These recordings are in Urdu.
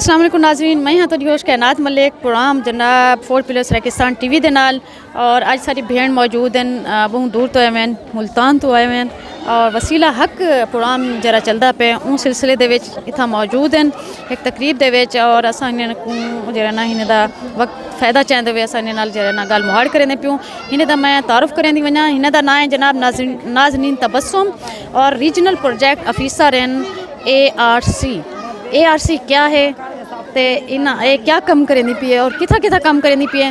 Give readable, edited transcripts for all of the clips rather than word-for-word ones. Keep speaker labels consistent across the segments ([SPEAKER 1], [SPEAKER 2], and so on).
[SPEAKER 1] السلام علیکم ناظرین، میں ہاں تو ہوسٹ kainat ملک پروگرام جناب 4thPillar سرائکستان ٹی وی دے نال اور اج ساری بھیڑ موجود ہیں بہت دور تو آئے ہیں، ملتان تو آئے ہیں اور وسیلہ حق پروگرام جرا چلدا پہ ان سلسلے دے وچ اتھا موجود ہیں ایک تقریب دے وچ اور اساں انہاں کو جرا نا ہن دا وقت فائدہ چاہندے ہوئے اساں نال جرا نا گل مہار کرنے پیوں ہن دا میں تعارف کرن دی ونجا ہن دا نام ہے جناب نازنین تبسم اور ریجنل پروجیکٹ افیسر ہیں ARC کیا ہے تے انہاں اے کیا کم کرنی پی ہے اور کتھا کم کرنی پی ہے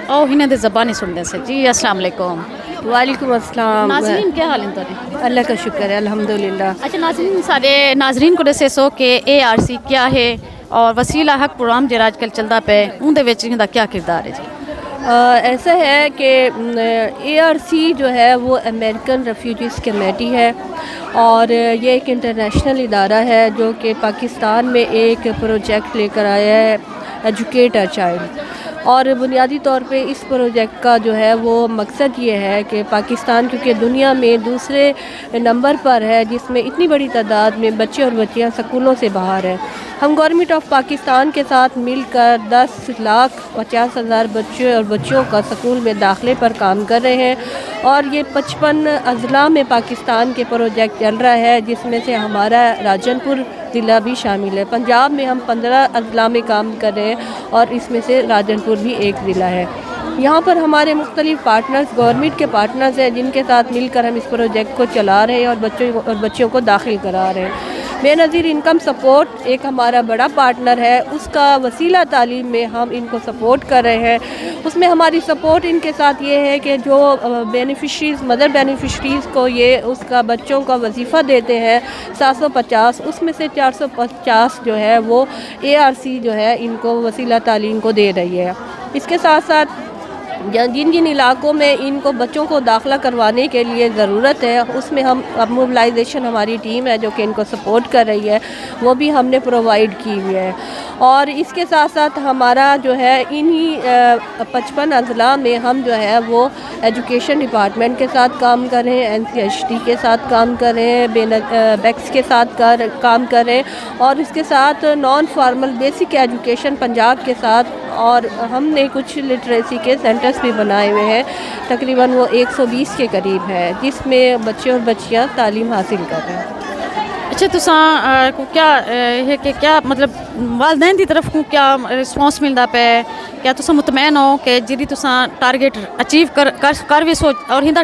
[SPEAKER 1] او ہن دے زبانی سن سے جی السلام علیکم۔
[SPEAKER 2] وعلیکم السلام۔
[SPEAKER 1] ناظرین کیا حال ہیں تھوڑے؟
[SPEAKER 2] اللہ کا شکر ہے الحمدللہ۔
[SPEAKER 1] اچھا ناظرین سارے ناظرین کو دسے سو کہ ARC کیا ہے اور وسیلہ حق پروگرام جڑا آج کل چلدا پے اون دے وچ انہاں دا کیا کردار ہے جی؟
[SPEAKER 2] ایسا ہے کہ ARC جو ہے وہ امریکن ریفیوجیز کمیٹی ہے اور یہ ایک انٹرنیشنل ادارہ ہے جو کہ پاکستان میں ایک پروجیکٹ لے کر آیا ہے ایجوکیٹ اے چائلڈ، اور بنیادی طور پہ اس پروجیکٹ کا جو ہے وہ مقصد یہ ہے کہ پاکستان کیونکہ دنیا میں دوسرے نمبر پر ہے جس میں اتنی بڑی تعداد میں بچے اور بچیاں سکولوں سے باہر ہیں، ہم گورنمنٹ آف پاکستان کے ساتھ مل کر 10,50,000 بچے اور بچیوں کا سکول میں داخلے پر کام کر رہے ہیں، اور یہ 55 اضلاع میں پاکستان کے پروجیکٹ چل رہا ہے جس میں سے ہمارا راجن پور ضلع بھی شامل ہے۔ پنجاب میں ہم 15 اضلاع میں کام کر رہے ہیں اور اس میں سے راجن پور بھی ایک ضلع ہے۔ یہاں پر ہمارے مختلف پارٹنرز گورنمنٹ کے پارٹنرز ہیں جن کے ساتھ مل کر ہم اس پروجیکٹ کو چلا رہے ہیں اور بچوں کو داخل کرا رہے ہیں۔ بے نظیر انکم سپورٹ ایک ہمارا بڑا پارٹنر ہے، اس کا وسیلہ تعلیم میں ہم ان کو سپورٹ کر رہے ہیں۔ اس میں ہماری سپورٹ ان کے ساتھ یہ ہے کہ جو بینیفیشریز مدر بینیفیشریز کو یہ اس کا بچوں کا وظیفہ دیتے ہیں 750، اس میں سے 450 جو ہے وہ ARC جو ہے ان کو وسیلہ تعلیم کو دے رہی ہے۔ اس کے ساتھ ساتھ جن علاقوں میں ان کو بچوں کو داخلہ کروانے کے لیے ضرورت ہے اس میں ہم اب موبلائزیشن ہماری ٹیم ہے جو کہ ان کو سپورٹ کر رہی ہے، وہ بھی ہم نے پرووائڈ کی ہوئی ہے۔ اور اس کے ساتھ ساتھ ہمارا جو ہے انہی 55 اضلاع میں ہم جو ہے وہ ایجوکیشن ڈپارٹمنٹ کے ساتھ کام کر رہے ہیں، NCHT کے ساتھ کام کر رہے ہیں، بیکس کے ساتھ کام کر رہے ہیں، اور اس کے ساتھ non formal basic education Punjab کے ساتھ، اور ہم نے کچھ لٹریسی کے سینٹرز بھی بنائے ہوئے ہیں، تقریباً وہ 120 کے قریب ہے جس میں بچے اور بچیاں تعلیم حاصل کر رہے ہیں۔
[SPEAKER 1] اچھا تساں کو کیا ہے کہ کیا مطلب والدین دی طرف کو کیا رسپانس ملدا پے، کیا تساں مطمئن ہو کہ جی تساں ٹارگیٹ اچیو کر بھی سوچ اور ہندا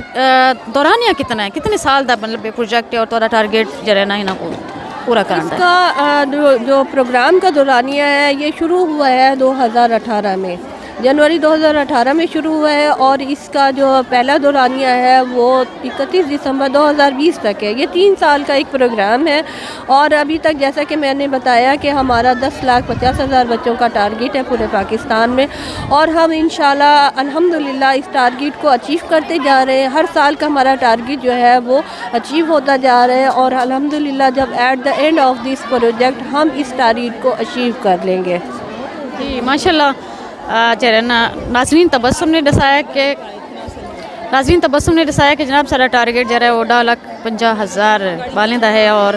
[SPEAKER 1] دورانیہ کتنا ہے، کتنے سال دا مطلب پروجیکٹ ہے اور تہاڈا ٹارگیٹ جڑا نا ہنا کو پورا کرنا ہے؟
[SPEAKER 2] اس کا جو پروگرام کا دورانیہ ہے یہ شروع ہوا ہے 2018 میں، جنوری 2018 میں شروع ہوا ہے، اور اس کا جو پہلا دورانیہ ہے وہ 31 دسمبر 2020 تک ہے۔ یہ 3 سال کا ایک پروگرام ہے، اور ابھی تک جیسا کہ میں نے بتایا کہ ہمارا 10,50,000 بچوں کا ٹارگیٹ ہے پورے پاکستان میں، اور ہم انشاءاللہ الحمدللہ اس ٹارگیٹ کو اچیو کرتے جا رہے ہیں۔ ہر سال کا ہمارا ٹارگیٹ جو ہے وہ اچیو ہوتا جا رہا ہے، اور الحمدللہ جب at the end of this project ہم اس ٹارگیٹ کو اچیو کر لیں گے۔
[SPEAKER 1] جی ماشاءاللہ۔ ناظرین تبسم نے دسایا کہ جناب سارا ٹارگیٹ جو ہے وہ 2,50,000 والیں دا ہے، اور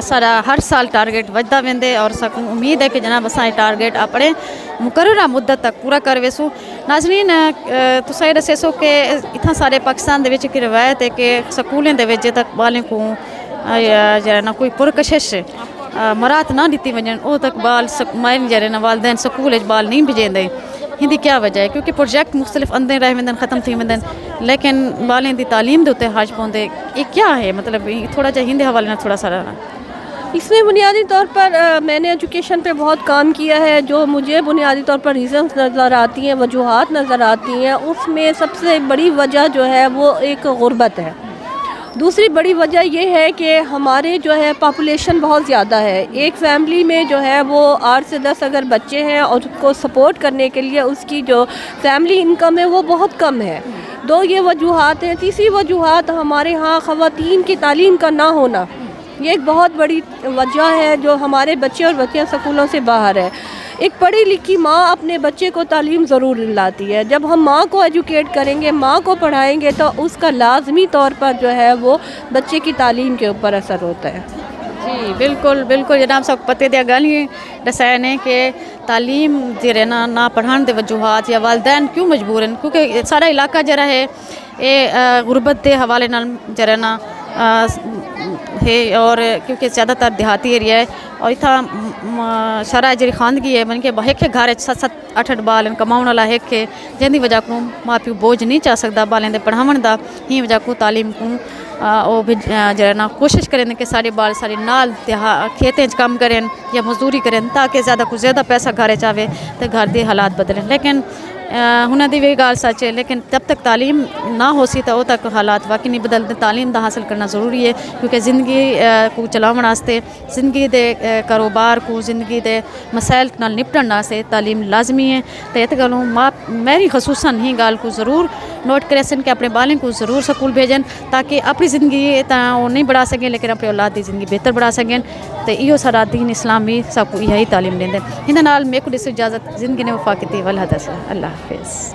[SPEAKER 1] سارا ہر سال ٹارگیٹ وجدا ویندے، اور امید ہے کہ جناب اساں ٹارگیٹ اپنے مقررہ مدت تک پورا کر ویسو۔ ناظرین تساں دسے سو کہ اتنا سارے پاکستان دے وچ ایک روایت ہے کہ سکولیں دے وچ تک بالیں کو جڑا نا کوئی پرکشش مرات نہ دیتی ونجن او تک بال مائن جڑے نا والدین سکول وچ بال نہیں بھیجندے، ہندی کیا وجہ ہے؟ کیونکہ پروجیکٹ مختلف اندر رہ ویندن ختم تھی ویندن، لیکن بالیں دی تعلیم دے اوتے حاج پوندے، یہ کیا ہے مطلب تھوڑا جہا ہندے حوالے نال تھوڑا سارا
[SPEAKER 2] اس میں بنیادی طور پر میں نے ایجوکیشن پہ بہت کام کیا ہے، جو مجھے بنیادی طور پر ریزنز نظر آتی ہیں، وجوہات نظر آتی ہیں، اس میں سب سے بڑی وجہ جو ہے وہ ایک غربت ہے۔ دوسری بڑی وجہ یہ ہے کہ ہمارے جو ہے پاپولیشن بہت زیادہ ہے، ایک فیملی میں جو ہے وہ 8 سے 10 اگر بچے ہیں اور اس کو سپورٹ کرنے کے لیے اس کی جو فیملی انکم ہے وہ بہت کم ہے۔ 2 یہ وجوہات ہیں۔ تیسری وجوہات ہمارے ہاں خواتین کی تعلیم کا نہ ہونا، یہ ایک بہت بڑی وجہ ہے جو ہمارے بچے اور بچیاں سکولوں سے باہر ہے۔ ایک پڑھی لکھی ماں اپنے بچے کو تعلیم ضرور دلاتی ہے، جب ہم ماں کو ایجوکیٹ کریں گے، ماں کو پڑھائیں گے تو اس کا لازمی طور پر جو ہے وہ بچے کی تعلیم کے اوپر اثر ہوتا ہے۔
[SPEAKER 1] جی جی بالکل بالکل جناب سب پتے دیا گل ہی دسیا نے کہ تعلیم جڑے نہ پڑھان دے وجوہات یا والدین کیوں مجبور ہیں کیونکہ سارا علاقہ جڑا ہے یہ غربت دے حوالے نال جڑا نا ہے اور کیونکہ زیادہ تر دیہاتی ایریا ہے اور اتنا شرح جی خواندگی ہے من کے ایک گھر 7-8 بال کماؤن والا ایک ہے جن کی وجہ کو ماں پیو بوجھ نہیں چاہ سکتا بالیں دے پڑھاون دا ہی وجہ کو تعلیم کو وہ بھی جڑا نا کوشش کریں کہ سارے بال سارے نال کھیتیں کام کریں یا مزدوری کریں تاکہ زیادہ کو زیادہ پیسہ گھر چاہے تو گھر دے حالات بدلیں لیکن ہنر دی بھی گال سچ ہے لیکن جب تک تعلیم نہ ہو سی تو وہ تک حالات واقعی نہیں بدلتے تعلیم دا حاصل کرنا ضروری ہے کیونکہ زندگی کو چلاؤن واسطے زندگی دے کاروبار کو زندگی دے مسائل نال نپٹن واسطے تعلیم لازمی ہے تو یہ گلوں میری خصوصاً ہی گال کو ضرور نوٹ کرے سن کہ اپنے بالیں کو ضرور سکول بھیجن تاکہ اپنی زندگی وہ نہیں بڑھا سکیں لیکن اپنے اولاد کی زندگی بہتر بڑھا سکیں تو یہ سارا دین اسلام بھی سب کو یہی تعلیم دیں ان میرے کو اجازت زندگی نے وفا کی والحدث اللہ حافظ.